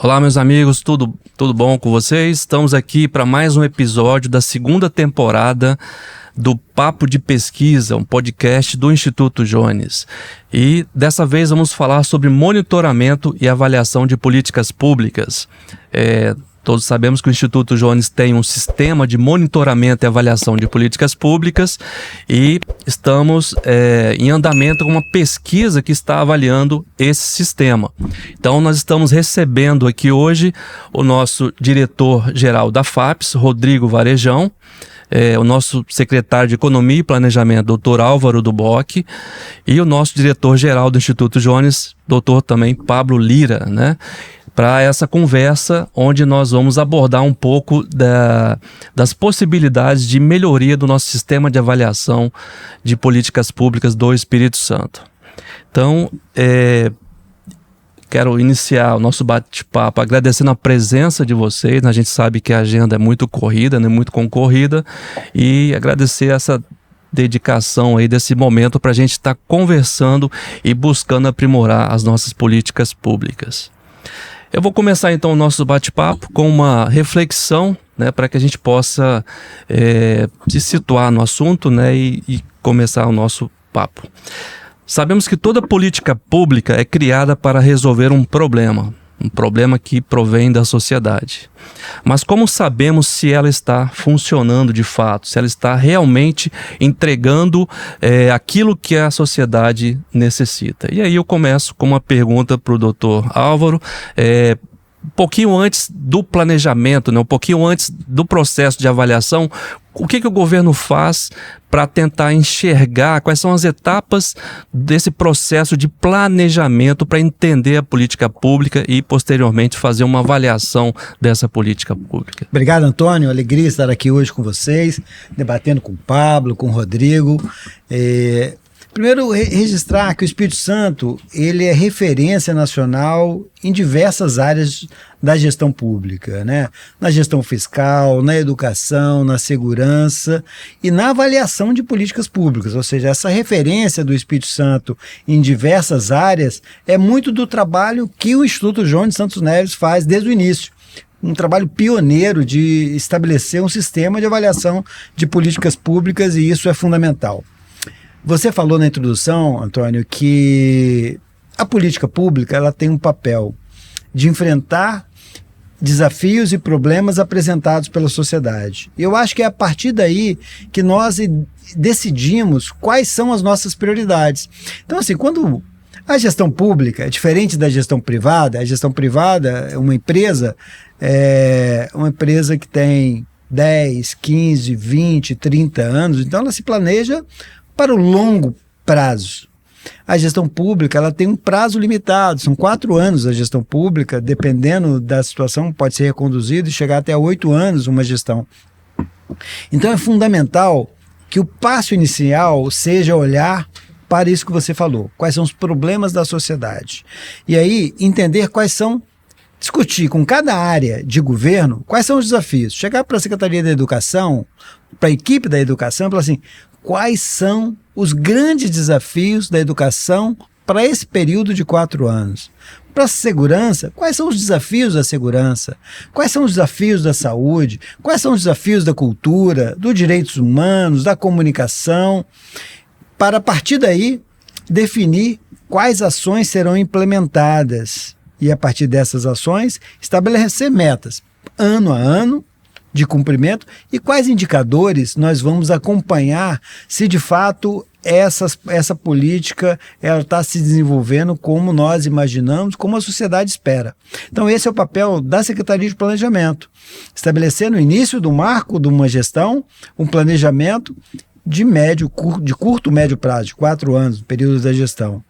Olá, meus amigos, tudo bom com vocês? Estamos aqui para mais um episódio da segunda temporada do Papo de Pesquisa, um podcast do Instituto Jones. E dessa vez vamos falar sobre monitoramento e avaliação de políticas públicas. Todos sabemos que o Instituto Jones tem um sistema de monitoramento e avaliação de políticas públicas e estamos em andamento com uma pesquisa que está avaliando esse sistema. Então nós estamos recebendo aqui hoje o nosso diretor-geral da FAPES, Rodrigo Varejão, o nosso secretário de Economia e Planejamento, Dr. Álvaro Duboc, e o nosso diretor-geral do Instituto Jones, Dr. também Pablo Lira, né? Para essa conversa onde nós vamos abordar um pouco das possibilidades de melhoria do nosso sistema de avaliação de políticas públicas do Espírito Santo. Então, quero iniciar o nosso bate-papo agradecendo a presença de vocês. A gente sabe que a agenda é muito corrida, né, muito concorrida, e agradecer essa dedicação aí desse momento para a gente estar conversando e buscando aprimorar as nossas políticas públicas. Eu vou começar então o nosso bate-papo com uma reflexão, né, para que a gente possa se situar no assunto, né, e começar o nosso papo. Sabemos que toda política pública é criada para resolver um problema que provém da sociedade. Mas como sabemos se ela está funcionando de fato, se ela está realmente entregando aquilo que a sociedade necessita? E aí eu começo com uma pergunta para o Dr. Álvaro, um pouquinho antes do planejamento, né, um pouquinho antes do processo de avaliação. O que o governo faz para tentar enxergar quais são as etapas desse processo de planejamento para entender a política pública e, posteriormente, fazer uma avaliação dessa política pública? Obrigado, Antônio. Alegria estar aqui hoje com vocês, debatendo com o Pablo, com o Rodrigo. Primeiro, registrar que o Espírito Santo ele é referência nacional em diversas áreas da gestão pública, né? Na gestão fiscal, na educação, na segurança e na avaliação de políticas públicas. Ou seja, essa referência do Espírito Santo em diversas áreas é muito do trabalho que o Instituto Jones Santos Neves faz desde o início. Um trabalho pioneiro de estabelecer um sistema de avaliação de políticas públicas, e isso é fundamental. Você falou na introdução, Antônio, que a política pública ela tem um papel de enfrentar desafios e problemas apresentados pela sociedade. Eu acho que é a partir daí que nós decidimos quais são as nossas prioridades. Então, assim, quando a gestão pública é diferente da gestão privada, a gestão privada é uma empresa que tem 10, 15, 20, 30 anos, então ela se planeja para o longo prazo. A gestão pública ela tem um prazo limitado, são 4 anos a gestão pública, dependendo da situação pode ser reconduzido e chegar até 8 anos uma gestão. Então é fundamental que o passo inicial seja olhar para isso que você falou, quais são os problemas da sociedade. E aí entender discutir com cada área de governo quais são os desafios. Chegar para a Secretaria da Educação, para a equipe da educação, e falar assim, quais são os grandes desafios da educação para esse período de 4 anos? Para a segurança, quais são os desafios da segurança? Quais são os desafios da saúde? Quais são os desafios da cultura, dos direitos humanos, da comunicação? Para, a partir daí, definir quais ações serão implementadas. E, a partir dessas ações, estabelecer metas, ano a ano, de cumprimento, e quais indicadores nós vamos acompanhar se de fato essa política está se desenvolvendo como nós imaginamos, como a sociedade espera. Então esse é o papel da Secretaria de Planejamento, estabelecer no início do marco de uma gestão um planejamento de curto, médio prazo, de 4 anos, período da gestão,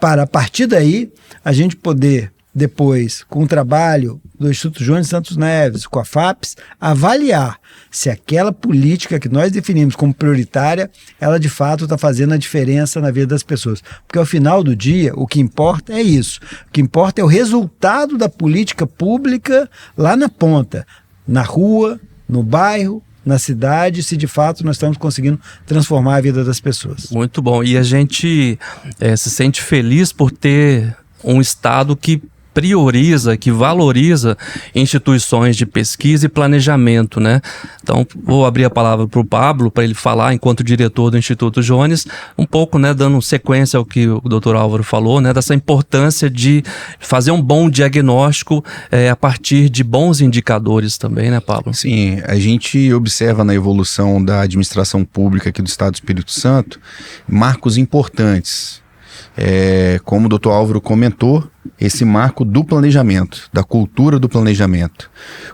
para a partir daí a gente poder depois, com o trabalho do Instituto Jones Santos Neves, com a FAPES, avaliar se aquela política que nós definimos como prioritária, ela de fato está fazendo a diferença na vida das pessoas. Porque ao final do dia, o que importa é isso. O que importa é o resultado da política pública lá na ponta, na rua, no bairro, na cidade, se de fato nós estamos conseguindo transformar a vida das pessoas. Muito bom. E a gente se sente feliz por ter um Estado que prioriza, que valoriza instituições de pesquisa e planejamento, né? Então, vou abrir a palavra para o Pablo, para ele falar, enquanto diretor do Instituto Jones, um pouco, né, dando sequência ao que o Dr. Álvaro falou, né, dessa importância de fazer um bom diagnóstico a partir de bons indicadores também, né, Pablo? Sim, a gente observa na evolução da administração pública aqui do Estado do Espírito Santo marcos importantes. Como o Dr. Álvaro comentou, esse marco do planejamento, da cultura do planejamento,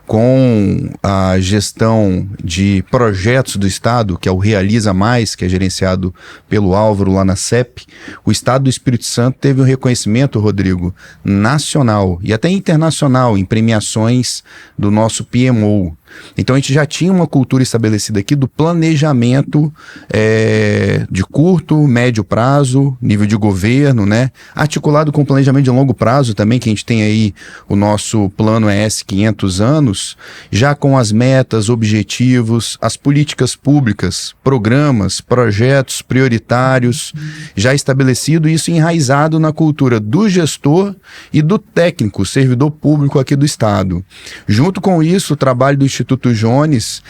com a gestão de projetos do Estado, que é o Realiza Mais, que é gerenciado pelo Álvaro lá na CEP, o Estado do Espírito Santo teve um reconhecimento, Rodrigo, nacional e até internacional em premiações do nosso PMO. Então a gente já tinha uma cultura estabelecida aqui do planejamento de curto, médio prazo, nível de governo, né? Articulado com o planejamento de longo prazo também, que a gente tem aí o nosso plano ES 500 anos, já com as metas, objetivos, as políticas públicas, programas, projetos prioritários, já estabelecido, isso enraizado na cultura do gestor e do técnico, servidor público aqui do Estado. Junto com isso, o trabalho do Instituto Jones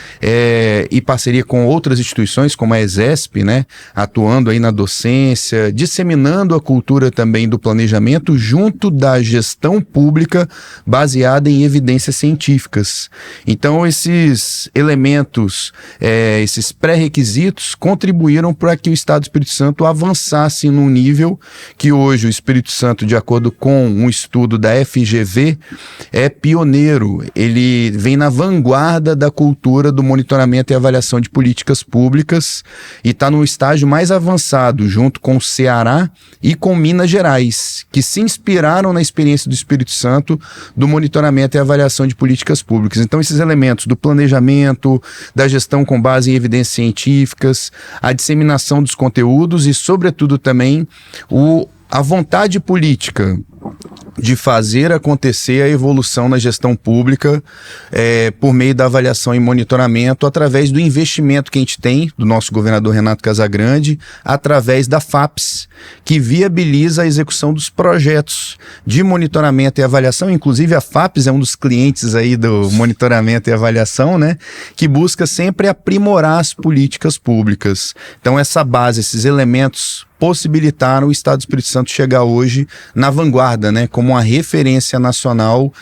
e parceria com outras instituições como a ESESP, né, atuando aí na docência, disseminando a cultura também do planejamento junto da gestão pública baseada em evidências científicas. Então esses elementos, esses pré-requisitos contribuíram para que o Estado do Espírito Santo avançasse num nível que hoje o Espírito Santo, de acordo com um estudo da FGV, é pioneiro. Ele vem na vanguarda da cultura do monitoramento e avaliação de políticas públicas e está no estágio mais avançado, junto com o Ceará e com Minas Gerais, que se inspiraram na experiência do Espírito Santo do monitoramento e avaliação de políticas públicas. Então esses elementos do planejamento, da gestão com base em evidências científicas, a disseminação dos conteúdos e, sobretudo, também a vontade política de fazer acontecer a evolução na gestão pública por meio da avaliação e monitoramento através do investimento que a gente tem do nosso governador Renato Casagrande, através da FAPES, que viabiliza a execução dos projetos de monitoramento e avaliação. Inclusive a FAPES é um dos clientes aí do monitoramento e avaliação, né, que busca sempre aprimorar as políticas públicas. Então essa base, esses elementos possibilitaram o Estado do Espírito Santo chegar hoje na vanguarda, né, como uma referência nacional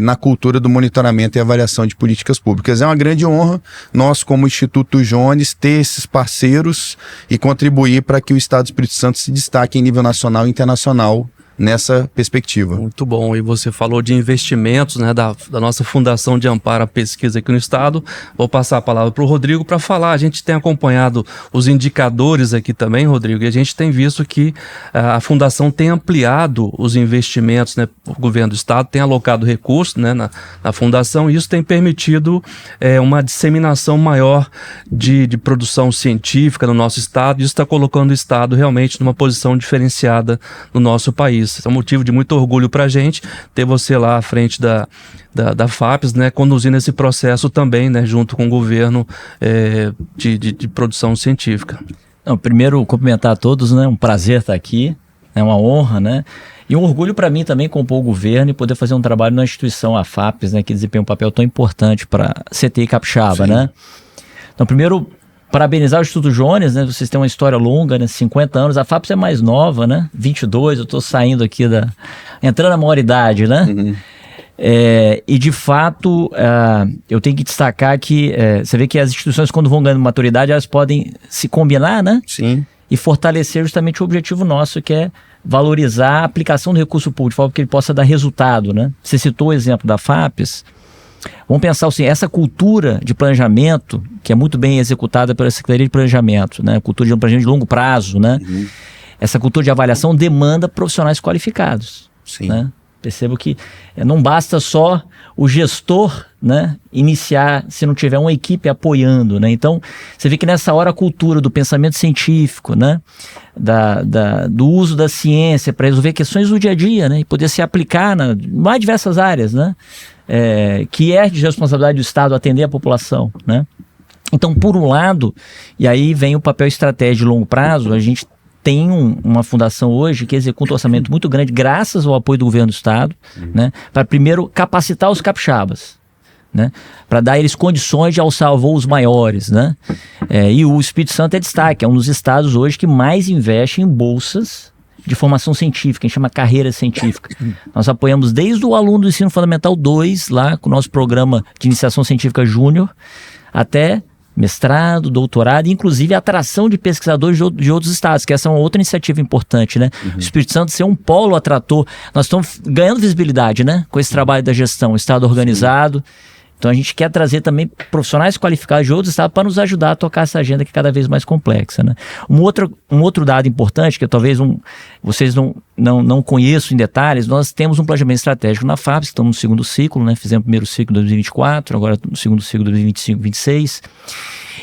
na cultura do monitoramento e avaliação de políticas públicas. É uma grande honra nós, como Instituto Jones, ter esses parceiros e contribuir para que o Estado do Espírito Santo se destaque em nível nacional e internacional nessa perspectiva. Muito bom. E você falou de investimentos, né, da nossa Fundação de Amparo à Pesquisa aqui no Estado. Vou passar a palavra para o Rodrigo para falar. A gente tem acompanhado os indicadores aqui também, Rodrigo, e a gente tem visto que a Fundação tem ampliado os investimentos, né? O governo do Estado tem alocado recursos, né, na Fundação, e isso tem permitido uma disseminação maior de produção científica no nosso Estado, e isso está colocando o Estado realmente numa posição diferenciada no nosso país. É um motivo de muito orgulho para a gente ter você lá à frente da FAPES, né, conduzindo esse processo também, né, junto com o governo de produção científica. Não, primeiro, cumprimentar a todos, né, um prazer estar aqui, é uma honra, né, e um orgulho para mim também compor o governo e poder fazer um trabalho na instituição, a FAPES, né, que desempenha um papel tão importante para CTI Capixaba, né. Então, primeiro, parabenizar o Instituto Jones, né? Vocês têm uma história longa, né? 50 anos. A FAPES é mais nova, né? 22, eu estou saindo aqui entrando na maioridade, né? Uhum. E de fato, eu tenho que destacar que você vê que as instituições, quando vão ganhando maturidade, elas podem se combinar, né? Sim. E fortalecer justamente o objetivo nosso, que é valorizar a aplicação do recurso público, de forma que ele possa dar resultado, né? Você citou o exemplo da FAPES. Vamos pensar assim, essa cultura de planejamento, que é muito bem executada pela Secretaria de Planejamento, né? Cultura de planejamento de longo prazo, né? Uhum. Essa cultura de avaliação demanda profissionais qualificados. Sim. Né? Percebo que não basta só o gestor, né, iniciar se não tiver uma equipe apoiando, né? Então, você vê que nessa hora a cultura do pensamento científico, né, do uso da ciência para resolver questões do dia a dia, né, e poder se aplicar em mais diversas áreas, né, que é de responsabilidade do Estado atender a população, né? Então, por um lado, e aí vem o papel estratégico de longo prazo, a gente tem uma fundação hoje que executa um orçamento muito grande, graças ao apoio do governo do estado, né, para primeiro capacitar os capixabas, né, para dar a eles condições de alçar voos maiores, né, e o Espírito Santo é destaque, é um dos estados hoje que mais investe em bolsas de formação científica, a gente chama carreira científica. Nós apoiamos desde o aluno do ensino fundamental 2, lá com o nosso programa de iniciação científica júnior, até mestrado, doutorado, inclusive a atração de pesquisadores de outros estados, que essa é uma outra iniciativa importante, né? O Espírito Santo ser um polo atrator, nós estamos ganhando visibilidade, né? Com esse trabalho da gestão, o estado organizado. Então a gente quer trazer também profissionais qualificados de outros estados para nos ajudar a tocar essa agenda que é cada vez mais complexa, né? Um outro dado importante, que talvez vocês não conheçam em detalhes, nós temos um planejamento estratégico na FAPES, estamos no segundo ciclo, né? Fizemos o primeiro ciclo em 2024, agora no segundo ciclo de 2025, 2026.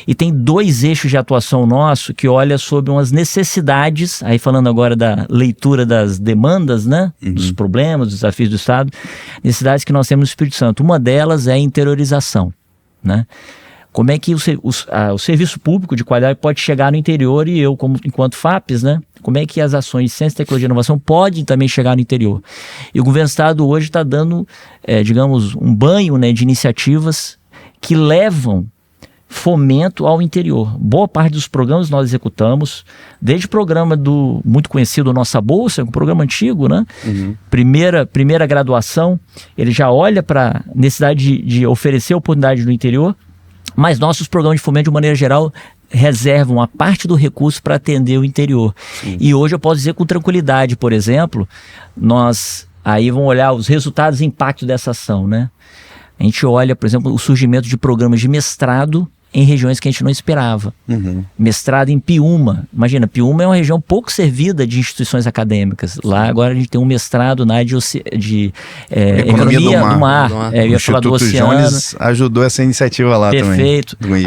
E tem 2 eixos de atuação nosso que olha sobre umas necessidades, aí falando agora da leitura das demandas, né? Dos problemas, dos desafios do Estado, necessidades que nós temos no Espírito Santo. Uma delas é a interiorização, né? Como é que o serviço público de qualidade pode chegar no interior e eu, enquanto FAPES, né? Como é que as ações de ciência, tecnologia e inovação podem também chegar no interior? E o governo do Estado hoje está dando, digamos, um banho, né, de iniciativas que levam fomento ao interior. Boa parte dos programas nós executamos, desde o programa muito conhecido Nossa Bolsa, um programa antigo, né? Primeira graduação, ele já olha para a necessidade de oferecer oportunidade no interior, mas nossos programas de fomento, de maneira geral, reservam a parte do recurso para atender o interior. E hoje eu posso dizer com tranquilidade, por exemplo, nós aí vamos olhar os resultados e impacto dessa ação, né? A gente olha, por exemplo, o surgimento de programas de mestrado em regiões que a gente não esperava. Mestrado em Piúma. Imagina, Piúma é uma região pouco servida de instituições acadêmicas. Lá agora a gente tem um mestrado na área de economia do mar. Eu ia falar do oceano. Jones ajudou essa iniciativa lá. Perfeito. Também.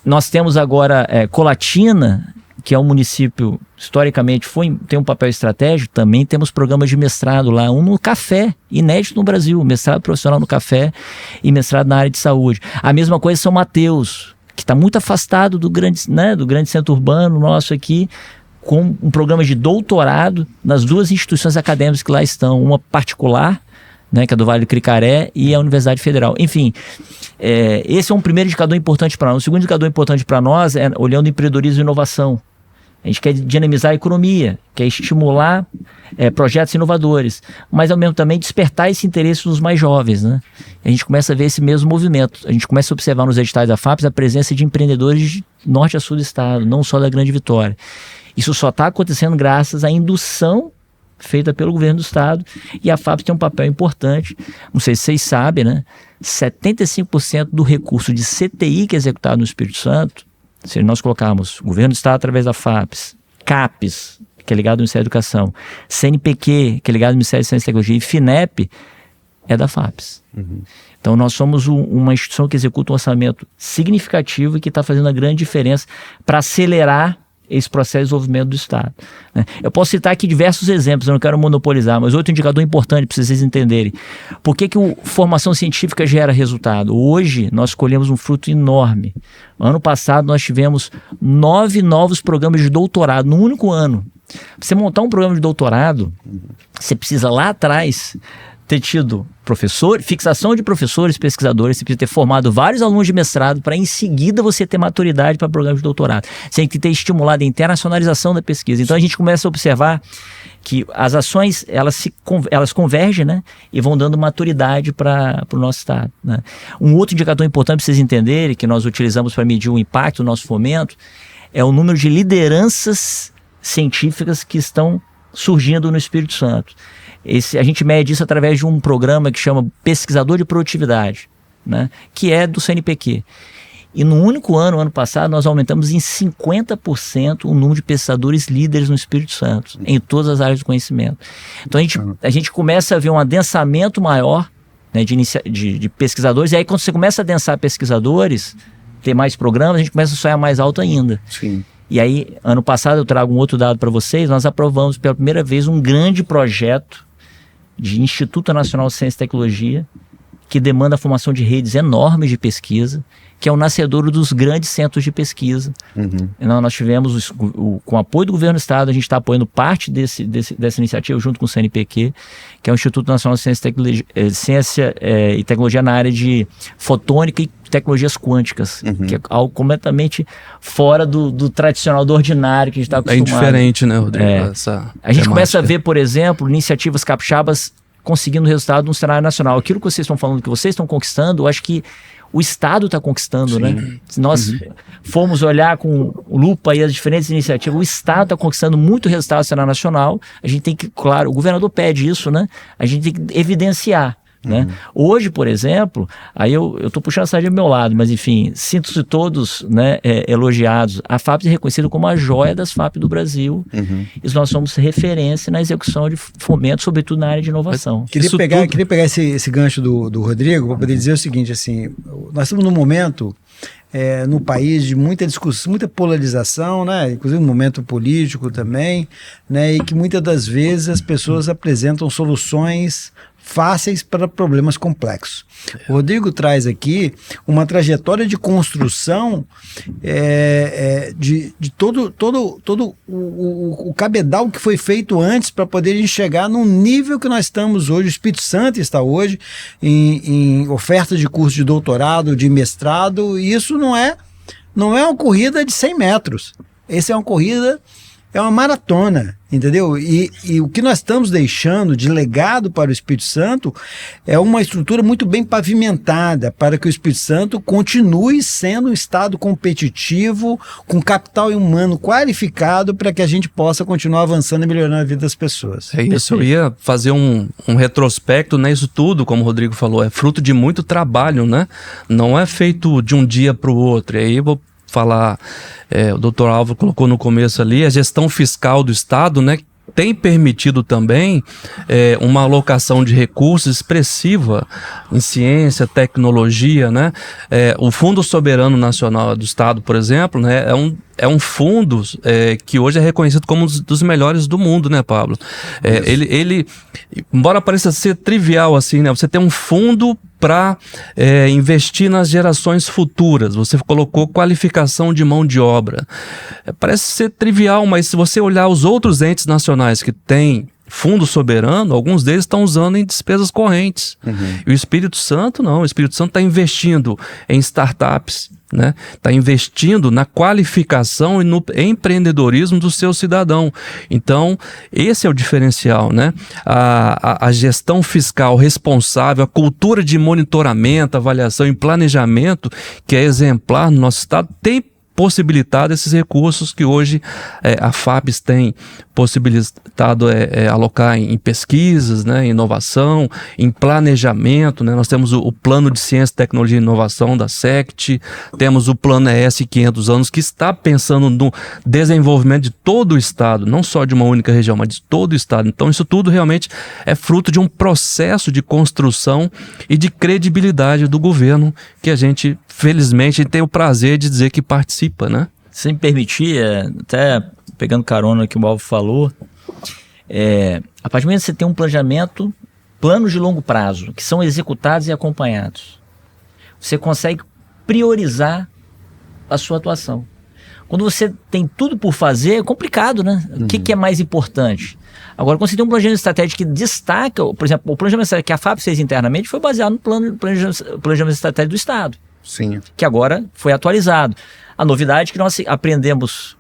Nós temos agora Colatina, que é um município, historicamente, tem um papel estratégico, também temos programas de mestrado lá, um no café, inédito no Brasil, mestrado profissional no café e mestrado na área de saúde. A mesma coisa em São Mateus, que está muito afastado do grande centro urbano nosso aqui, com um programa de doutorado nas 2 instituições acadêmicas que lá estão, uma particular, né, que é do Vale do Cricaré, e a Universidade Federal. Enfim, esse é um primeiro indicador importante para nós. O segundo indicador importante para nós é olhando empreendedorismo e inovação. A gente quer dinamizar a economia, quer estimular projetos inovadores, mas ao mesmo tempo também despertar esse interesse dos mais jovens, né? A gente começa a ver esse mesmo movimento. A gente começa a observar nos editais da FAPES a presença de empreendedores de norte a sul do estado, não só da Grande Vitória. Isso só está acontecendo graças à indução feita pelo governo do estado, e a FAPES tem um papel importante. Não sei se vocês sabem, né? 75% do recurso de CTI que é executado no Espírito Santo, se nós colocarmos o governo do estado através da FAPES, CAPES, que é ligado ao Ministério da Educação, CNPq, que é ligado ao Ministério de Ciência e Tecnologia, e FINEP, é da FAPES. Então nós somos uma instituição que executa um orçamento significativo e que está fazendo uma grande diferença para acelerar esse processo de desenvolvimento do Estado, né? Eu posso citar aqui diversos exemplos, eu não quero monopolizar, mas outro indicador importante para vocês entenderem. Por que formação científica gera resultado? Hoje nós colhemos um fruto enorme. Ano passado nós tivemos 9 novos programas de doutorado, no único ano. Para você montar um programa de doutorado, você precisa lá atrás ter tido fixação de professores, pesquisadores, você precisa ter formado vários alunos de mestrado para em seguida você ter maturidade para programas de doutorado. Você tem que ter estimulado a internacionalização da pesquisa. Então a gente começa a observar que as ações, elas convergem, né? E vão dando maturidade para o nosso estado, né? Um outro indicador importante para vocês entenderem, que nós utilizamos para medir o impacto do nosso fomento, é o número de lideranças científicas que estão surgindo no Espírito Santo. A gente mede isso através de um programa que chama Pesquisador de Produtividade, né, que é do CNPq. E no único ano passado, nós aumentamos em 50% o número de pesquisadores líderes no Espírito Santo, em todas as áreas do conhecimento. Então a gente começa a ver um adensamento maior, né, de pesquisadores, e aí quando você começa a adensar pesquisadores, ter mais programas, a gente começa a sonhar mais alto ainda. Sim. E aí, ano passado, eu trago um outro dado para vocês, nós aprovamos pela primeira vez um grande projeto de Instituto Nacional de Ciência e Tecnologia, que demanda a formação de redes enormes de pesquisa, que é o nascedouro dos grandes centros de pesquisa. Nós tivemos, com o apoio do governo do estado, a gente está apoiando parte dessa iniciativa junto com o CNPq, que é o Instituto Nacional de Ciência e Tecnologia na área de fotônica e tecnologias quânticas, que é algo completamente fora do tradicional, do ordinário que a gente está acostumado. É indiferente, né, Rodrigo? A gente começa a ver, por exemplo, iniciativas capixabas conseguindo resultado no cenário nacional. Aquilo que vocês estão falando, que vocês estão conquistando, eu acho que o Estado está conquistando, né? Se nós formos olhar com lupa aí as diferentes iniciativas, o Estado está conquistando muito resultado no cenário nacional. A gente tem que, claro, o governador pede isso, né? A gente tem que evidenciar. Né? Hoje, por exemplo, aí eu estou puxando a sardinha do meu lado, mas enfim, sinto-se todos, né, elogiados. A FAPES é reconhecida como a joia das FAPES do Brasil, e nós somos referência na execução de fomento, sobretudo na área de inovação. Queria pegar esse gancho do Rodrigo para poder dizer o seguinte, assim, nós estamos num momento no país de muita discussão, muita polarização, né? Inclusive no momento político também, né? E que muitas das vezes as pessoas apresentam soluções fáceis para problemas complexos. O Rodrigo traz aqui uma trajetória de construção de todo o cabedal que foi feito antes para poder chegar num nível que nós estamos hoje. O Espírito Santo está hoje em oferta de curso de doutorado, de mestrado, e isso não é uma corrida de 100 metros. Essa é uma corrida, é uma maratona, entendeu? E o que nós estamos deixando de legado para o Espírito Santo é uma estrutura muito bem pavimentada para que o Espírito Santo continue sendo um estado competitivo, com capital humano qualificado, para que a gente possa continuar avançando e melhorando a vida das pessoas. É isso, eu ia fazer um retrospecto, né? Isso tudo, como o Rodrigo falou, é fruto de muito trabalho, né? Não é feito de um dia para o outro. E aí eu vou falar, o doutor Álvaro colocou no começo ali, a gestão fiscal do Estado, né, tem permitido também uma alocação de recursos expressiva em ciência, tecnologia, né? O Fundo Soberano Nacional do Estado, por exemplo, né, é um fundo que hoje é reconhecido como um dos melhores do mundo, né, Pablo? Ele, embora pareça ser trivial assim, né? Você tem um fundo para investir nas gerações futuras. Você colocou qualificação de mão de obra. Parece ser trivial, mas se você olhar os outros entes nacionais que têm fundo soberano, alguns deles estão usando em despesas correntes. E o Espírito Santo não. O Espírito Santo está investindo em startups, né? Está investindo na qualificação e no empreendedorismo do seu cidadão. Então, esse é o diferencial, né? A gestão fiscal responsável, a cultura de monitoramento, avaliação e planejamento, que é exemplar no nosso estado, tem possibilitado esses recursos que hoje a FAPES tem possibilitado alocar em pesquisas, né, em inovação, em planejamento, né? Nós temos o Plano de Ciência, Tecnologia e Inovação da SECT, temos o Plano ES 500 anos, que está pensando no desenvolvimento de todo o Estado, não só de uma única região, mas de todo o Estado. Então isso tudo realmente é fruto de um processo de construção e de credibilidade do governo, que a gente, felizmente, tem o prazer de dizer que participa, né? Se me permitir, até pegando carona que o Álvaro falou, a partir do momento que você tem um planejamento, planos de longo prazo, que são executados e acompanhados, você consegue priorizar a sua atuação. Quando você tem tudo por fazer, é complicado, né? O que é mais importante? Agora, quando você tem um planejamento estratégico que destaca, por exemplo, o planejamento estratégico que a FAPES fez internamente foi baseado no planejamento estratégico do Estado. Sim. Que agora foi atualizado. A novidade é que nós aprendemos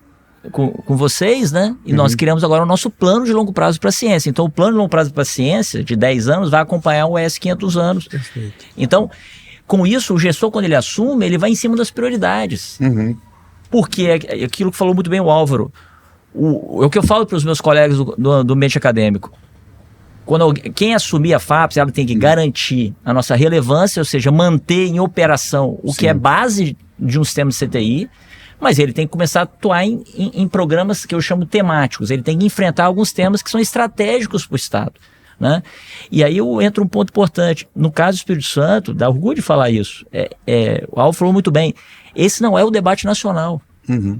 com vocês, né? E nós criamos agora o nosso plano de longo prazo para a ciência. Então, o plano de longo prazo para a ciência, de 10 anos, vai acompanhar o ES 500 anos. Perfeito. Então, com isso, o gestor, quando ele assume, ele vai em cima das prioridades. Porque é aquilo que falou muito bem o Álvaro. O que eu falo para os meus colegas do ambiente acadêmico. Quem assumir a FAPES, ela tem que garantir a nossa relevância, ou seja, manter em operação o que é base de um sistema de CTI, mas ele tem que começar a atuar em programas que eu chamo temáticos. Ele tem que enfrentar alguns temas que são estratégicos para o Estado, né? E aí entra um ponto importante. No caso do Espírito Santo, dá orgulho de falar isso. O Alvo falou muito bem. Esse não é o debate nacional. O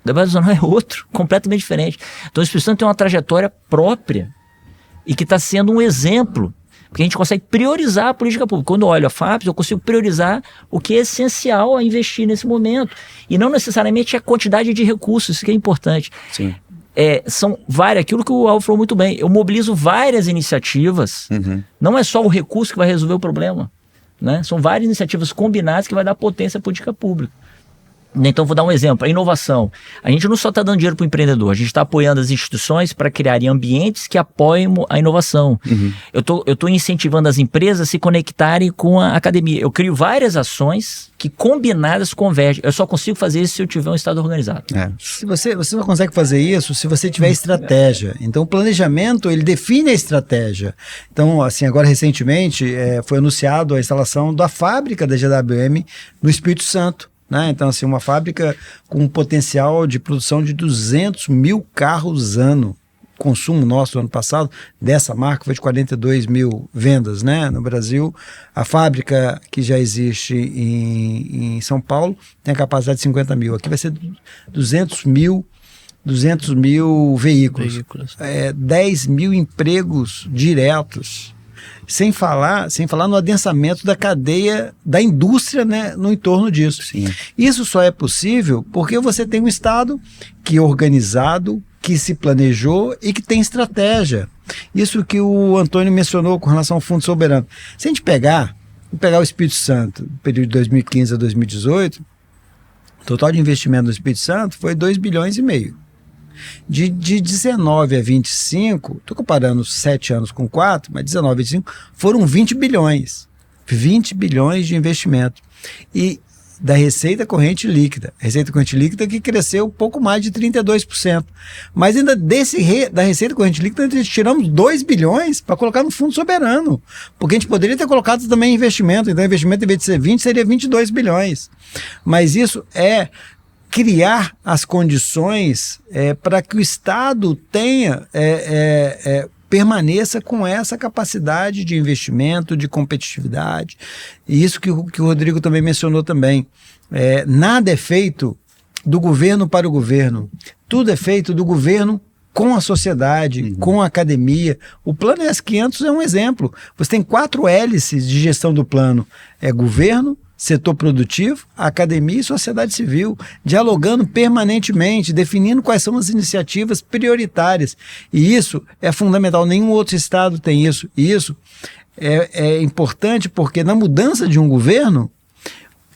debate nacional é outro, completamente diferente. Então o Espírito Santo tem uma trajetória própria e que está sendo um exemplo Porque a gente consegue priorizar a política pública. Quando eu olho a FAPES, eu consigo priorizar o que é essencial a investir nesse momento. E não necessariamente a quantidade de recursos, isso que é importante. Sim. São várias, aquilo que o Alvo falou muito bem, eu mobilizo várias iniciativas, não é só o recurso que vai resolver o problema, né? São várias iniciativas combinadas que vai dar potência à política pública. Então, vou dar um exemplo, a inovação. A gente não só está dando dinheiro para o empreendedor, a gente está apoiando as instituições para criarem ambientes que apoiem a inovação. Eu tô incentivando as empresas a se conectarem com a academia. Eu crio várias ações que combinadas convergem. Eu só consigo fazer isso se eu tiver um Estado organizado. Se você não consegue fazer isso se você tiver estratégia. Então, o planejamento, ele define a estratégia. Então, assim, agora recentemente foi anunciado a instalação da fábrica da GWM no Espírito Santo. Né? Então, assim, uma fábrica com um potencial de produção de 200 mil carros ano. O consumo nosso ano passado dessa marca foi de 42 mil vendas, né? No Brasil. A fábrica que já existe em São Paulo tem a capacidade de 50 mil. Aqui vai ser 200 mil veículos. 10 mil empregos diretos. Sem falar no adensamento da cadeia da indústria, né, no entorno disso. Sim. Isso só é possível porque você tem um Estado que é organizado, que se planejou e que tem estratégia. Isso que o Antônio mencionou com relação ao Fundo Soberano. Se a gente pegar o Espírito Santo, período de 2015 a 2018, o total de investimento no Espírito Santo foi 2,5 bilhões. De 19 a 25, estou comparando 7 anos com 4, mas 19 a 25 foram 20 bilhões. 20 bilhões de investimento. E da receita corrente líquida. Receita corrente líquida que cresceu pouco mais de 32%. Mas ainda da receita corrente líquida, nós tiramos 2 bilhões para colocar no Fundo Soberano. Porque a gente poderia ter colocado também investimento. Então, investimento, em vez de ser 20, seria 22 bilhões. Mas isso é criar as condições para que o Estado tenha, permaneça com essa capacidade de investimento, de competitividade. E isso que o Rodrigo também mencionou também. Nada é feito do governo para o governo. Tudo é feito do governo com a sociedade, com a academia. O Plano ES500 é um exemplo. Você tem 4 hélices de gestão do plano. Governo, setor produtivo, academia e sociedade civil, dialogando permanentemente, definindo quais são as iniciativas prioritárias. E isso é fundamental, nenhum outro estado tem isso. E isso é importante porque na mudança de um governo,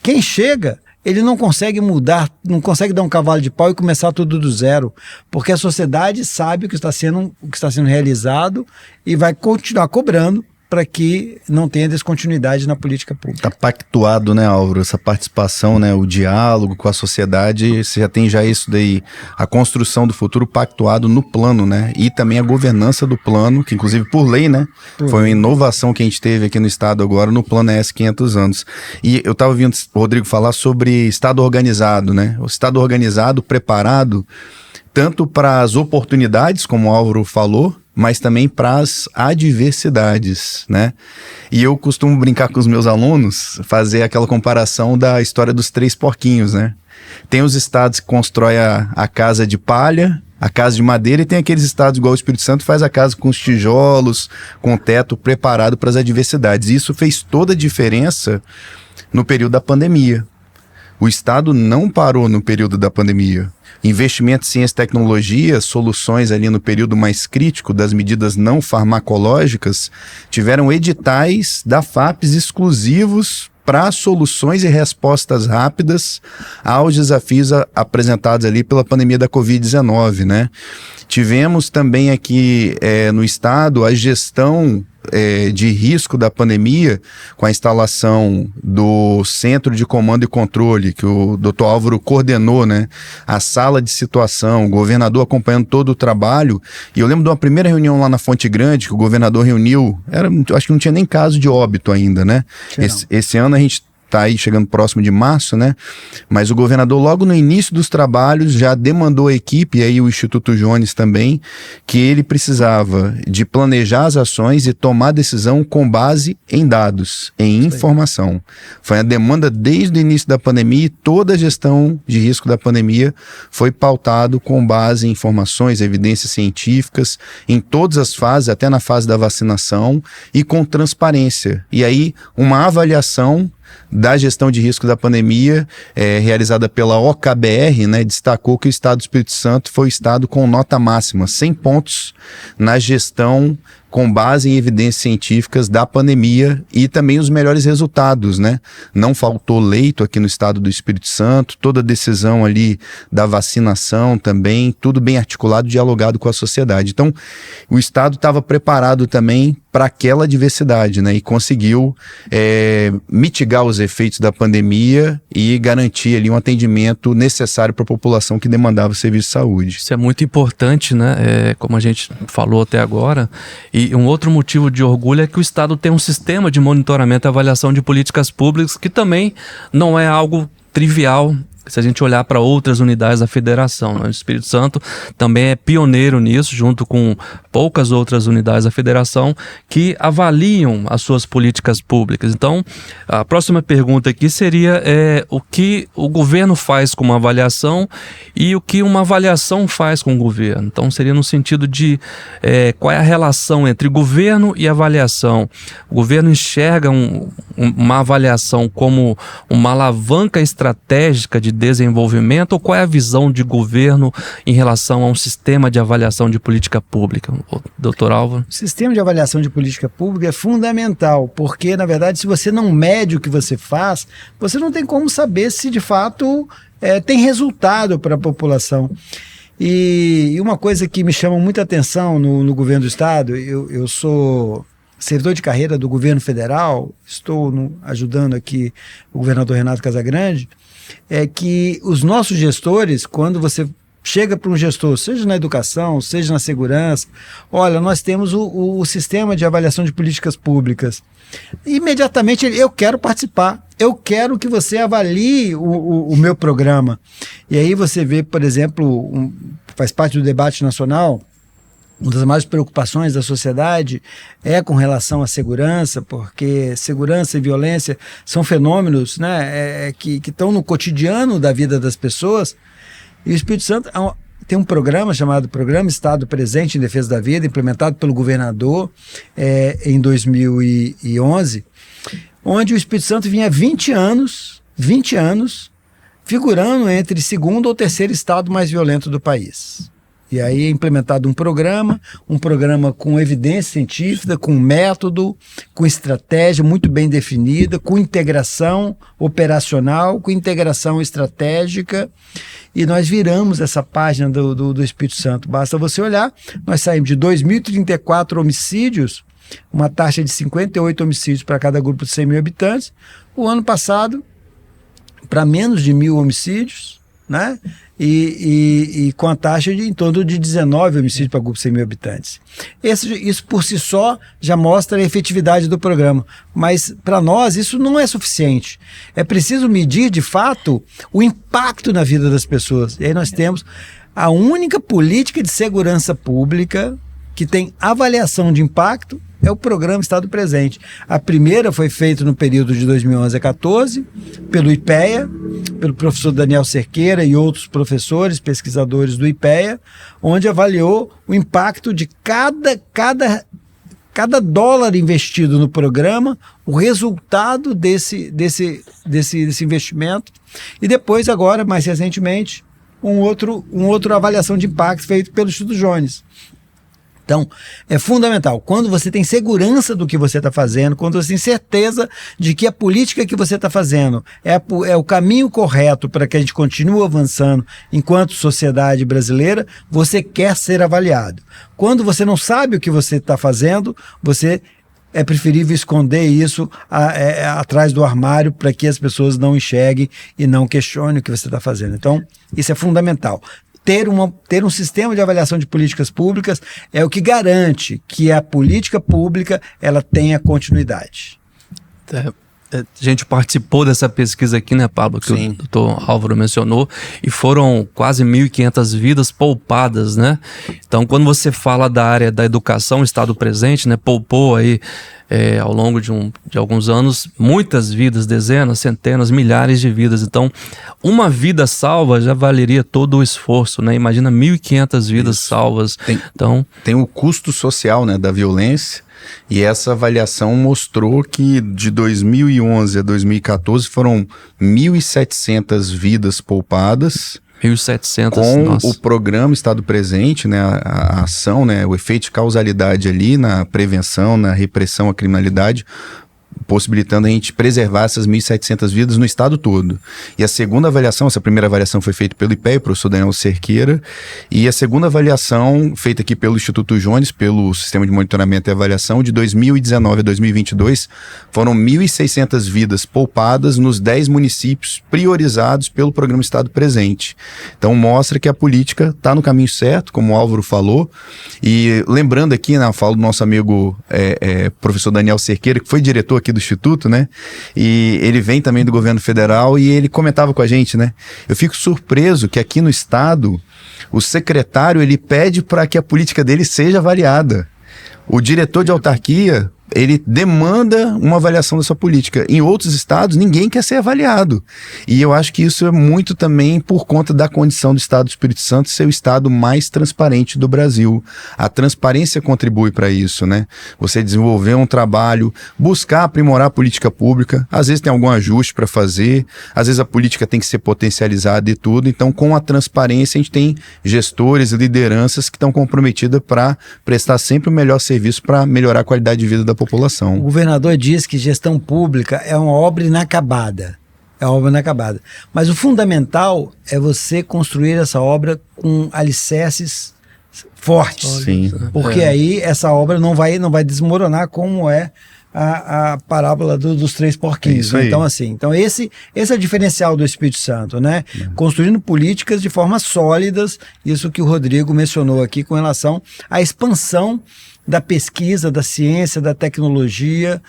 quem chega, ele não consegue mudar, não consegue dar um cavalo de pau e começar tudo do zero, porque a sociedade sabe o que está sendo realizado e vai continuar cobrando para que não tenha descontinuidade na política pública. Está pactuado, né, Álvaro? Essa participação, né, o diálogo com a sociedade, você já tem isso daí, a construção do futuro pactuado no plano, né? E também a governança do plano, que inclusive por lei, né? Foi uma inovação que a gente teve aqui no estado agora no Plano ES 500 anos. E eu estava ouvindo o Rodrigo falar sobre estado organizado, né? O estado organizado, preparado, tanto para as oportunidades, como o Álvaro falou, mas também para as adversidades, né? E eu costumo brincar com os meus alunos, fazer aquela comparação da história dos 3 porquinhos, né? Tem os estados que constroem a casa de palha, a casa de madeira, e tem aqueles estados igual o Espírito Santo, faz a casa com os tijolos, com o teto preparado para as adversidades. E isso fez toda a diferença no período da pandemia. O estado não parou no período da pandemia. Investimento em ciência e tecnologia, soluções ali no período mais crítico das medidas não farmacológicas, tiveram editais da FAPES exclusivos para soluções e respostas rápidas aos desafios apresentados ali pela pandemia da Covid-19, né? Tivemos também aqui no estado a gestão de risco da pandemia com a instalação do Centro de Comando e Controle, que o Dr. Álvaro coordenou, né? A sala de situação, o governador acompanhando todo o trabalho. E eu lembro de uma primeira reunião lá na Fonte Grande, que o governador reuniu, acho que não tinha nem caso de óbito ainda, né? Esse ano a gente está aí chegando próximo de março, né? Mas o governador, logo no início dos trabalhos, já demandou à equipe, e aí o Instituto Jones também, que ele precisava de planejar as ações e tomar decisão com base em dados, em informação. Foi a demanda desde o início da pandemia, e toda a gestão de risco da pandemia foi pautado com base em informações, evidências científicas, em todas as fases, até na fase da vacinação, e com transparência. E aí, uma avaliação da gestão de risco da pandemia, realizada pela OKBR, né, destacou que o estado do Espírito Santo foi o estado com nota máxima, 100 pontos na gestão com base em evidências científicas da pandemia e também os melhores resultados, né? Não faltou leito aqui no estado do Espírito Santo, toda a decisão ali da vacinação também, tudo bem articulado, dialogado com a sociedade. Então, o estado estava preparado também para aquela diversidade, né? E conseguiu mitigar os efeitos da pandemia e garantir ali um atendimento necessário para a população que demandava o serviço de saúde. Isso é muito importante, né? Como a gente falou até agora. E um outro motivo de orgulho é que o Estado tem um sistema de monitoramento e avaliação de políticas públicas que também não é algo trivial se a gente olhar para outras unidades da federação, né? O Espírito Santo também é pioneiro nisso, junto com poucas outras unidades da federação que avaliam as suas políticas públicas. Então, a próxima pergunta aqui seria o que o governo faz com uma avaliação e o que uma avaliação faz com o governo. Então, seria no sentido de qual é a relação entre governo e avaliação. O governo enxerga uma avaliação como uma alavanca estratégica de desenvolvimento, ou qual é a visão de governo em relação a um sistema de avaliação de política pública? Doutor Álvaro? O sistema de avaliação de política pública é fundamental, porque, na verdade, se você não mede o que você faz, você não tem como saber se, de fato, tem resultado para a população. E uma coisa que me chama muita atenção no governo do Estado, eu sou servidor de carreira do governo federal, estou ajudando aqui o governador Renato Casagrande, é que os nossos gestores, quando você chega para um gestor, seja na educação, seja na segurança, olha, nós temos o sistema de avaliação de políticas públicas. Imediatamente eu quero participar, eu quero que você avalie o meu programa. E aí você vê, por exemplo, faz parte do debate nacional, uma das maiores preocupações da sociedade é com relação à segurança, porque segurança e violência são fenômenos, né, que estão no cotidiano da vida das pessoas. E o Espírito Santo tem um programa chamado Programa Estado Presente em Defesa da Vida, implementado pelo governador em 2011, onde o Espírito Santo vinha há 20 anos figurando entre segundo ou terceiro estado mais violento do país. E aí é implementado um programa com evidência científica, com método, com estratégia muito bem definida, com integração operacional, com integração estratégica, e nós viramos essa página do Espírito Santo. Basta você olhar, nós saímos de 2.034 homicídios, uma taxa de 58 homicídios para cada grupo de 100 mil habitantes, o ano passado para menos de 1.000 homicídios, né? E com a taxa de em torno de 19 homicídios para grupo de 100 mil habitantes. Isso por si só já mostra a efetividade do programa, mas para nós isso não é suficiente. É preciso medir de fato o impacto na vida das pessoas. E aí nós temos a única política de segurança pública que tem avaliação de impacto, é o Programa Estado Presente. A primeira foi feita no período de 2011 a 2014, pelo IPEA, pelo professor Daniel Cerqueira e outros professores, pesquisadores do IPEA, onde avaliou o impacto de cada dólar investido no programa, o resultado desse investimento. E depois, agora, mais recentemente, um outro avaliação de impacto feito pelo Instituto Jones. Então, é fundamental. Quando você tem segurança do que você está fazendo, quando você tem certeza de que a política que você está fazendo é o caminho correto para que a gente continue avançando enquanto sociedade brasileira, você quer ser avaliado. Quando você não sabe o que você está fazendo, é preferível esconder isso atrás do armário para que as pessoas não enxerguem e não questionem o que você está fazendo. Então, isso é fundamental. Ter um sistema de avaliação de políticas públicas é o que garante que a política pública ela tenha continuidade. a gente participou dessa pesquisa aqui, né, Pablo, que Sim. o doutor Álvaro mencionou, e foram quase 1.500 vidas poupadas, né? Então, quando você fala da área da educação, estado presente, né, poupou aí ao longo de alguns anos muitas vidas, dezenas, centenas, milhares de vidas. Então, uma vida salva já valeria todo o esforço, né? Imagina 1.500 vidas salvas. Tem o custo social, né, da violência. E essa avaliação mostrou que de 2011 a 2014 foram 1.700 vidas poupadas. 1.700, com nossa. o programa Estado Presente, né, a ação, né, o efeito de causalidade ali na prevenção, na repressão à criminalidade, possibilitando a gente preservar essas 1.700 vidas no estado todo. E a segunda avaliação, essa primeira avaliação foi feita pelo IPEA, o professor Daniel Cerqueira, e a segunda avaliação feita aqui pelo Instituto Jones, pelo Sistema de Monitoramento e Avaliação, de 2019 a 2022, foram 1.600 vidas poupadas nos 10 municípios priorizados pelo Programa Estado Presente. Então mostra que a política está no caminho certo, como o Álvaro falou, e lembrando aqui, na fala do nosso amigo professor Daniel Cerqueira, que foi diretor aqui do Instituto, né? E ele vem também do governo federal e ele comentava com a gente, né? Eu fico surpreso que aqui no estado o secretário ele pede para que a política dele seja avaliada. O diretor de autarquia ele demanda uma avaliação dessa política. Em outros estados, ninguém quer ser avaliado. E eu acho que isso é muito também por conta da condição do estado do Espírito Santo ser o estado mais transparente do Brasil. A transparência contribui para isso, né? Você desenvolver um trabalho, buscar aprimorar a política pública, às vezes tem algum ajuste para fazer, às vezes a política tem que ser potencializada e tudo. Então, com a transparência, a gente tem gestores, lideranças que estão comprometidas para prestar sempre o melhor serviço para melhorar a qualidade de vida da população. O governador diz que gestão pública é uma obra inacabada. É uma obra inacabada. Mas o fundamental é você construir essa obra com alicerces fortes. Sim. Porque aí essa obra não vai desmoronar, como é a parábola dos 3 porquinhos. Isso aí. Então, assim, esse é o diferencial do Espírito Santo, né? Construindo políticas de formas sólidas, isso que o Rodrigo mencionou aqui com relação à expansão da pesquisa, da ciência, da tecnologia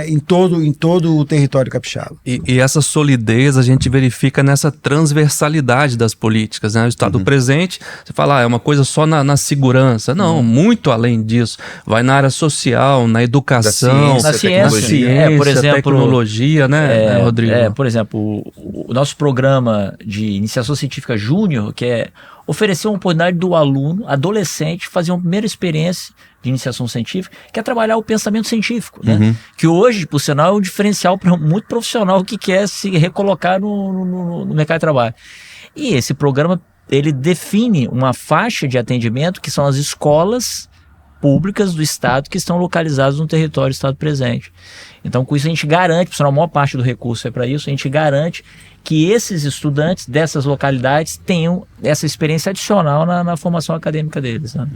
em todo o território capixaba. E essa solidez a gente verifica nessa transversalidade das políticas, né? O Estado presente, você fala, é uma coisa só na segurança. Não, muito além disso. Vai na área social, na educação, Da ciência, na ciência, por exemplo, tecnologia, né, Rodrigo? Por exemplo, o nosso programa de iniciação científica júnior, que é oferecer uma oportunidade do aluno, adolescente, fazer uma primeira experiência de iniciação científica, que é trabalhar o pensamento científico, né? Que hoje, por sinal, é um diferencial para muito profissional que quer se recolocar no mercado de trabalho. E esse programa, ele define uma faixa de atendimento que são as escolas públicas do estado que estão localizadas no território do estado presente. Então, com isso a gente garante, por sinal, a maior parte do recurso é para isso, a gente garante que esses estudantes dessas localidades tenham essa experiência adicional na formação acadêmica deles, né?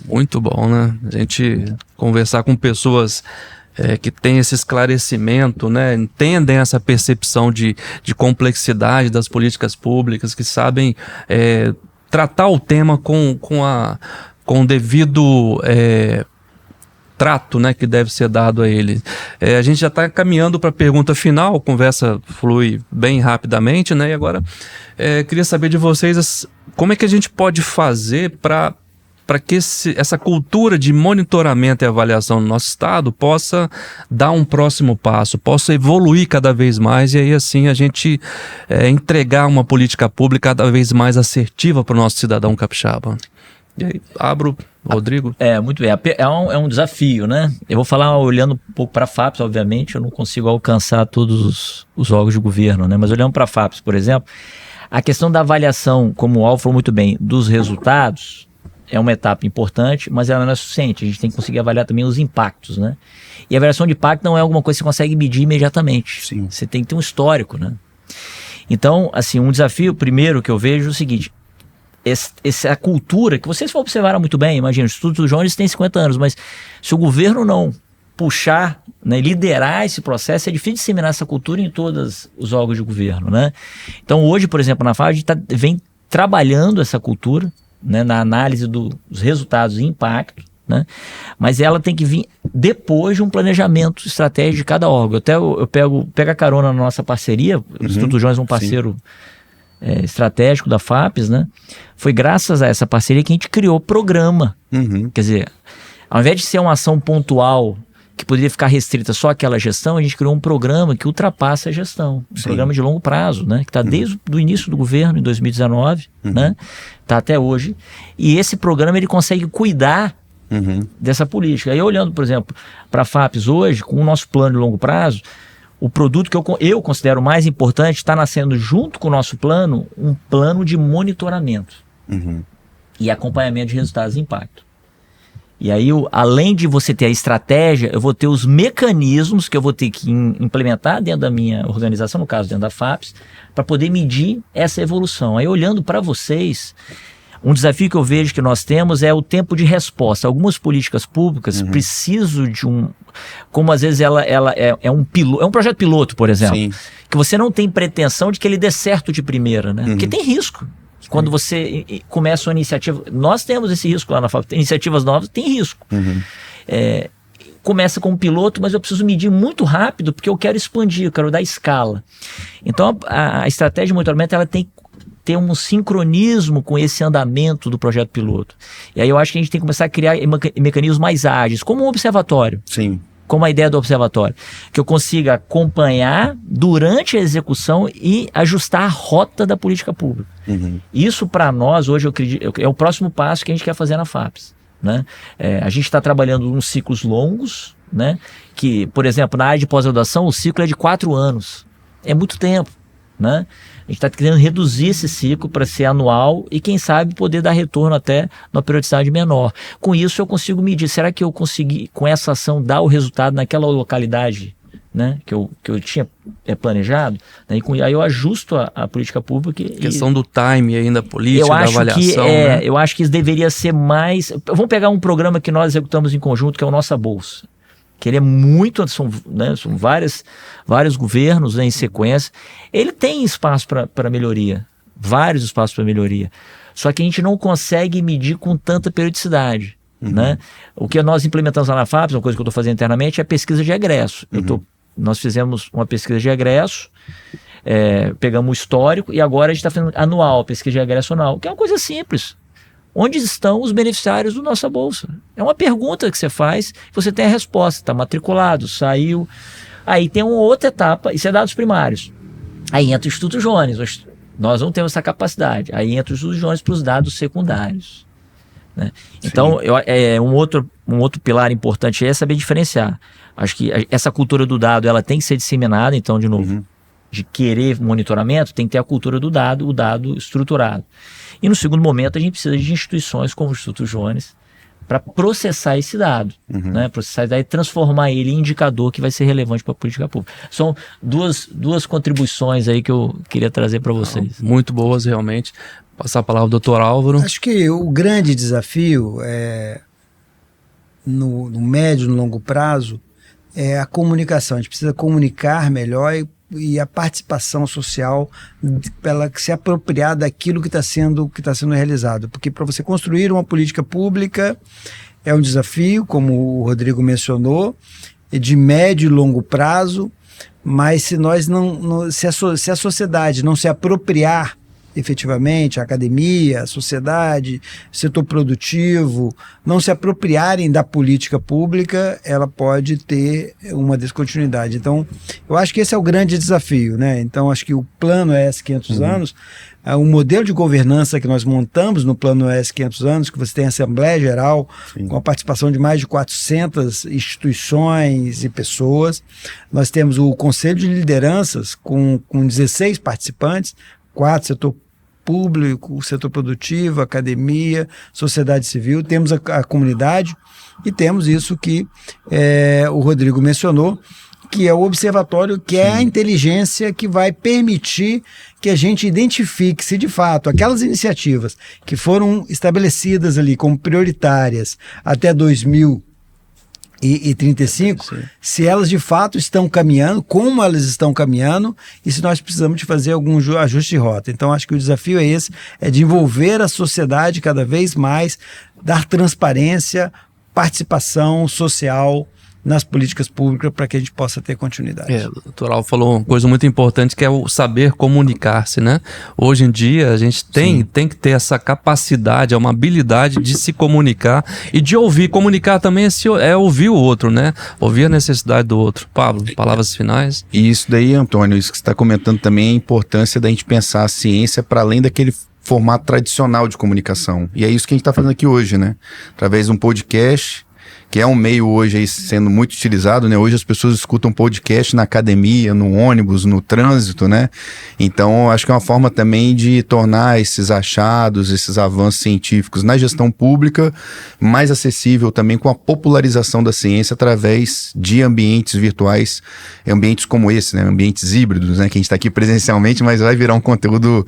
Muito bom, né? A gente conversar com pessoas que têm esse esclarecimento, né? Entendem essa percepção de complexidade das políticas públicas, que sabem tratar o tema com o devido trato, né, que deve ser dado a ele. A gente já está caminhando para a pergunta final, a conversa flui bem rapidamente, né? E agora queria saber de vocês como é que a gente pode fazer para que essa cultura de monitoramento e avaliação no nosso estado possa dar um próximo passo, possa evoluir cada vez mais e aí assim a gente entregar uma política pública cada vez mais assertiva para o nosso cidadão capixaba. E aí, Rodrigo? Muito bem. É um desafio, né? Eu vou falar olhando um pouco para a FAPES, obviamente, eu não consigo alcançar todos os órgãos de governo, né? Mas olhando para a FAPES, por exemplo, a questão da avaliação, como o Alvo falou muito bem, dos resultados é uma etapa importante, mas ela não é suficiente. A gente tem que conseguir avaliar também os impactos, né? E a avaliação de impacto não é alguma coisa que você consegue medir imediatamente. Sim. Você tem que ter um histórico, né? Então, assim, um desafio primeiro que eu vejo é o seguinte: essa cultura, que vocês observaram muito bem, imagina, o Instituto Jones tem 50 anos, mas se o governo não puxar, né, liderar esse processo, é difícil disseminar essa cultura em todos os órgãos de governo, né? Então hoje, por exemplo, na FAPES, a gente vem trabalhando essa cultura, né, na análise dos resultados e impacto, né? Mas ela tem que vir depois de um planejamento estratégico de cada órgão. Eu pego a carona na nossa parceria, o Instituto Jones é um parceiro estratégico da FAPES, né? Foi graças a essa parceria que a gente criou o programa. Quer dizer, ao invés de ser uma ação pontual que poderia ficar restrita só àquela gestão, a gente criou um programa que ultrapassa a gestão, um programa de longo prazo, né? Que está desde o início do governo, em 2019, né? Está até hoje. E esse programa ele consegue cuidar dessa política. Aí olhando, por exemplo, para a FAPES hoje, com o nosso plano de longo prazo, o produto que eu considero mais importante está nascendo junto com o nosso plano, um plano de monitoramento e acompanhamento de resultados e impacto. E aí, além de você ter a estratégia, eu vou ter os mecanismos que eu vou ter que implementar dentro da minha organização, no caso dentro da FAPES, para poder medir essa evolução. Aí, olhando para vocês, um desafio que eu vejo que nós temos é o tempo de resposta. Algumas políticas públicas precisam de como às vezes ela é um projeto piloto, por exemplo, que você não tem pretensão de que ele dê certo de primeira, né? Porque tem risco. Quando você começa uma iniciativa, nós temos esse risco lá na FAPES, iniciativas novas tem risco. Começa com um piloto, mas eu preciso medir muito rápido porque eu quero expandir, eu quero dar escala. Então a estratégia de monitoramento ela tem que ter um sincronismo com esse andamento do projeto piloto. E aí eu acho que a gente tem que começar a criar mecanismos mais ágeis, como um observatório. Como a ideia do observatório, que eu consiga acompanhar durante a execução e ajustar a rota da política pública. Isso para nós hoje eu acredito, é o próximo passo que a gente quer fazer na FAPES, né? A gente está trabalhando em ciclos longos, né? Que, por exemplo, na área de pós-graduação o ciclo é de 4 anos, é muito tempo, né? A gente está querendo reduzir esse ciclo para ser anual e, quem sabe, poder dar retorno até numa periodicidade menor. Com isso, eu consigo medir. Será que eu consegui, com essa ação, dar o resultado naquela localidade, né, que eu tinha planejado? Né, e aí eu ajusto a política pública. Questão do time ainda, política, da avaliação. Né? Eu acho que isso deveria ser mais... Vamos pegar um programa que nós executamos em conjunto, que é o Nossa Bolsa. Que ele é muito, são vários governos, né, em sequência. Ele tem espaço para melhoria, vários espaços para melhoria. Só que a gente não consegue medir com tanta periodicidade. Né? O que nós implementamos lá na FAPES, uma coisa que eu estou fazendo internamente, é a pesquisa de egresso. Nós fizemos uma pesquisa de egresso, pegamos o histórico e agora a gente está fazendo anual, pesquisa de egresso anual, que é uma coisa simples. Onde estão os beneficiários do Nossa Bolsa? É uma pergunta que você faz, você tem a resposta, está matriculado, saiu. Aí tem uma outra etapa, isso é dados primários. Aí entra o Instituto Jones, nós não temos essa capacidade. Aí entra o Instituto Jones para os dados secundários. Né? Então, um outro pilar importante é saber diferenciar. Acho que essa cultura do dado ela tem que ser disseminada, então, de novo, de querer monitoramento, tem que ter a cultura do dado, o dado estruturado. E no segundo momento a gente precisa de instituições como o Instituto Jones para processar esse dado, né? Processar esse dado e transformar ele em indicador que vai ser relevante para a política pública. São duas contribuições aí que eu queria trazer para vocês. Muito boas, realmente. Passar a palavra ao Dr. Álvaro. Acho que o grande desafio no médio e no longo prazo é a comunicação. A gente precisa comunicar melhor e a participação social para ela se apropriar daquilo que está sendo realizado. Porque para você construir uma política pública é um desafio, como o Rodrigo mencionou, de médio e longo prazo, mas se nós se a sociedade não se apropriar efetivamente, a academia, a sociedade, o setor produtivo, não se apropriarem da política pública, ela pode ter uma descontinuidade. Então, eu acho que esse é o grande desafio, né? Então, acho que o plano ES 500 anos, o modelo de governança que nós montamos no plano ES 500 anos, que você tem a Assembleia Geral, com a participação de mais de 400 instituições e pessoas. Nós temos o Conselho de Lideranças, com 16 participantes, 4, setor público, setor produtivo, academia, sociedade civil, temos a comunidade e temos isso que o Rodrigo mencionou, que é o observatório, que é a inteligência que vai permitir que a gente identifique se de fato aquelas iniciativas que foram estabelecidas ali como prioritárias até 2035, se elas de fato estão caminhando, como elas estão caminhando e se nós precisamos de fazer algum ajuste de rota. Então acho que o desafio é esse, é de envolver a sociedade cada vez mais, dar transparência, participação social nas políticas públicas para que a gente possa ter continuidade. O doutor Alvo falou uma coisa muito importante, que é o saber comunicar-se, né? Hoje em dia a gente tem que ter essa capacidade, uma habilidade de se comunicar e de ouvir. Comunicar também é ouvir o outro, né? Ouvir a necessidade do outro. Pablo, palavras finais. E isso daí, Antônio, isso que você está comentando também é a importância da gente pensar a ciência para além daquele formato tradicional de comunicação. E é isso que a gente está fazendo aqui hoje, né? Através de um podcast, que é um meio hoje aí sendo muito utilizado, né? Hoje as pessoas escutam podcast na academia, no ônibus, no trânsito, né? Então, acho que é uma forma também de tornar esses achados, esses avanços científicos na gestão pública mais acessível também com a popularização da ciência através de ambientes virtuais, ambientes como esse, né? Ambientes híbridos, né? Que a gente está aqui presencialmente, mas vai virar um conteúdo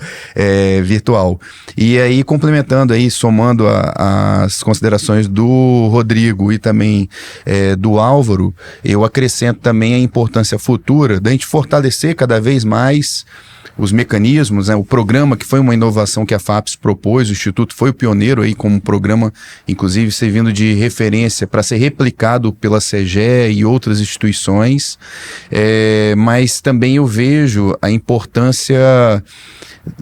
virtual. E aí, complementando aí, somando as considerações do Rodrigo e também do Álvaro, eu acrescento também a importância futura da gente fortalecer cada vez mais os mecanismos, né? O programa, que foi uma inovação que a FAPES propôs, o Instituto foi o pioneiro aí como programa, inclusive servindo de referência para ser replicado pela CEGE e outras instituições, mas também eu vejo a importância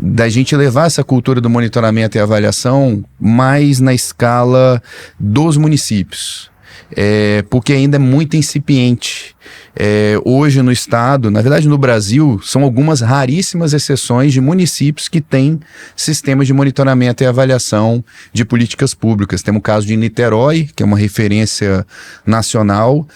da gente levar essa cultura do monitoramento e avaliação mais na escala dos municípios. Porque ainda é muito incipiente. Hoje no estado, na verdade no Brasil, são algumas raríssimas exceções de municípios que têm sistemas de monitoramento e avaliação de políticas públicas. Temos o caso de Niterói, que é uma referência nacional,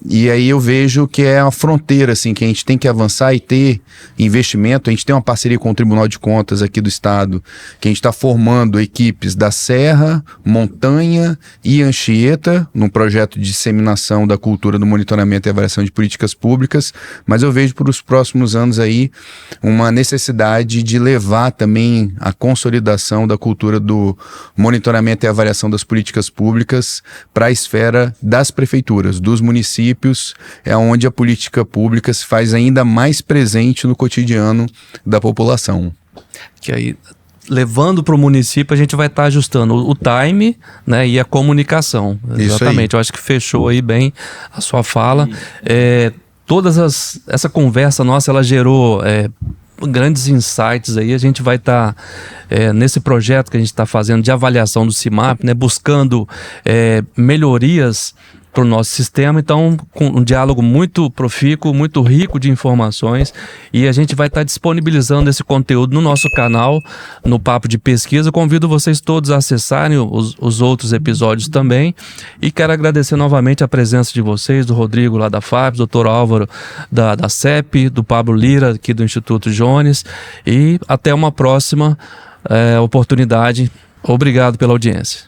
e aí eu vejo que é uma fronteira assim, que a gente tem que avançar e ter investimento. A gente tem uma parceria com o Tribunal de Contas aqui do estado, que a gente está formando equipes da Serra, Montanha e Anchieta, num projeto de disseminação da cultura do monitoramento e avaliação de políticas públicas, mas eu vejo para os próximos anos aí uma necessidade de levar também a consolidação da cultura do monitoramento e avaliação das políticas públicas para a esfera das prefeituras, dos municípios, onde a política pública se faz ainda mais presente no cotidiano da população. Que aí, levando para o município, a gente vai estar ajustando o time, né, e a comunicação. Exatamente. Eu acho que fechou aí bem a sua fala. Essa conversa nossa, ela gerou grandes insights aí. A gente vai estar nesse projeto que a gente está fazendo de avaliação do CIMAP, né, buscando melhorias para o nosso sistema. Então, com um diálogo muito profícuo, muito rico de informações, e a gente vai estar disponibilizando esse conteúdo no nosso canal, no Papo de Pesquisa. Convido vocês todos a acessarem os outros episódios também, e quero agradecer novamente a presença de vocês, do Rodrigo lá da FAPES, do Dr. Álvaro da CEP, do Pablo Lira aqui do Instituto Jones, e até uma próxima oportunidade. Obrigado pela audiência.